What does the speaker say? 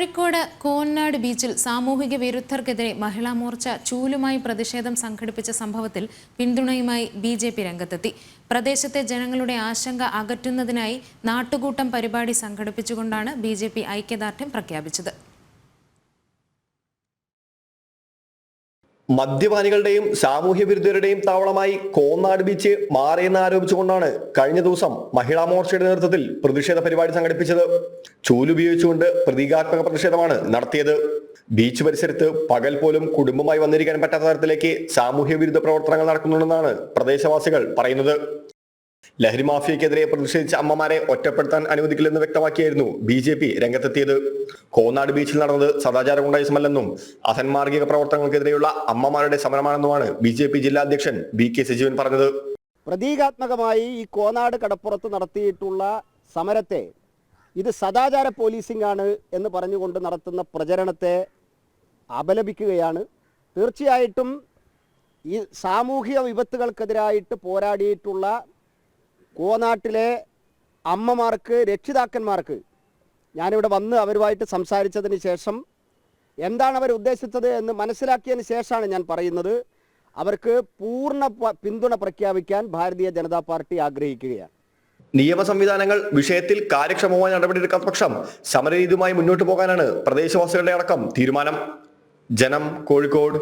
കോഴിക്കോട് കോന്നാട് ബീച്ചിൽ സാമൂഹിക വിരുദ്ധർക്കെതിരെ മഹിളാ മോർച്ച ചൂലുമായി പ്രതിഷേധം സംഘടിപ്പിച്ച സംഭവത്തിൽ പിന്തുണയുമായി ബിജെപി രംഗത്തെത്തി. പ്രദേശത്തെ ജനങ്ങളുടെ ആശങ്ക അകറ്റുന്നതിനായി നാട്ടുകൂട്ടം പരിപാടി സംഘടിപ്പിച്ചുകൊണ്ടാണ് ബിജെപി ഐക്യദാർഢ്യം പ്രഖ്യാപിച്ചത്. മദ്യപാനികളുടെയും സാമൂഹ്യ വിരുദ്ധരുടെയും താവളമായി കോന്നാട് ബീച്ച് മാറിയെന്ന് ആരോപിച്ചുകൊണ്ടാണ് കഴിഞ്ഞ ദിവസം മഹിളാ മോർച്ചയുടെ നേതൃത്വത്തിൽ പ്രതിഷേധ പരിപാടി സംഘടിപ്പിച്ചത്. ചൂലുപയോഗിച്ചുകൊണ്ട് പ്രതീകാത്മക പ്രതിഷേധമാണ് നടത്തിയത്. ബീച്ച് പരിസരത്ത് പകൽ പോലും കുടുംബമായി വന്നിരിക്കാൻ പറ്റാത്ത തരത്തിലേക്ക് സാമൂഹ്യ വിരുദ്ധ പ്രവർത്തനങ്ങൾ നടക്കുന്നുണ്ടെന്നാണ് പ്രദേശവാസികൾ പറയുന്നത്. ലഹരി മാഫിയക്കെതിരെ പ്രതിഷേധിച്ച അമ്മമാരെ ഒറ്റപ്പെടുത്താൻ അനുവദിക്കില്ലെന്ന് വ്യക്തമാക്കിയായിരുന്നു ബിജെപി രംഗത്തെത്തിയത്. കോന്നാട് ബീച്ചിൽ നടന്നത് സദാചാര ഗുണ്ടായിസമല്ലെന്നും അസന്മാർഗിക പ്രവർത്തനങ്ങൾക്കെതിരെയുള്ള അമ്മമാരുടെ സമരമാണെന്നുമാണ് ബിജെപി ജില്ലാ അധ്യക്ഷൻ BK സജീവൻ പറഞ്ഞത്. പ്രതീകാത്മകമായി ഈ കോന്നാട് കടപ്പുറത്ത് നടത്തിയിട്ടുള്ള സമരത്തെ ഇത് സദാചാര പോലീസിംഗ് ആണ് എന്ന് പറഞ്ഞുകൊണ്ട് നടത്തുന്ന പ്രചരണത്തെ അപലപിക്കുകയാണ്. തീർച്ചയായിട്ടും ഈ സാമൂഹിക വിപത്തുകൾക്കെതിരായിട്ട് പോരാടിയിട്ടുള്ള കോന്നാട്ടിലെ അമ്മമാർക്ക്, രക്ഷിതാക്കന്മാർക്ക് ഞാനിവിടെ വന്ന് അവരുമായിട്ട് സംസാരിച്ചതിന് ശേഷം എന്താണ് അവർ ഉദ്ദേശിച്ചത് എന്ന് മനസ്സിലാക്കിയതിന് ശേഷമാണ് ഞാൻ പറയുന്നത്. അവർക്ക് പൂർണ്ണ പിന്തുണ പ്രഖ്യാപിക്കാൻ ഭാരതീയ ജനതാ പാർട്ടി ആഗ്രഹിക്കുകയാണ്. നിയമ സംവിധാനങ്ങൾ വിഷയത്തിൽ കാര്യക്ഷമമായ നടപടിയെടുക്കാത്ത പക്ഷം സമരരീതിയുമായി മുന്നോട്ട് പോകാനാണ് പ്രദേശവാസികളുടെ അടക്കം തീരുമാനം. ജനം, കോഴിക്കോട്.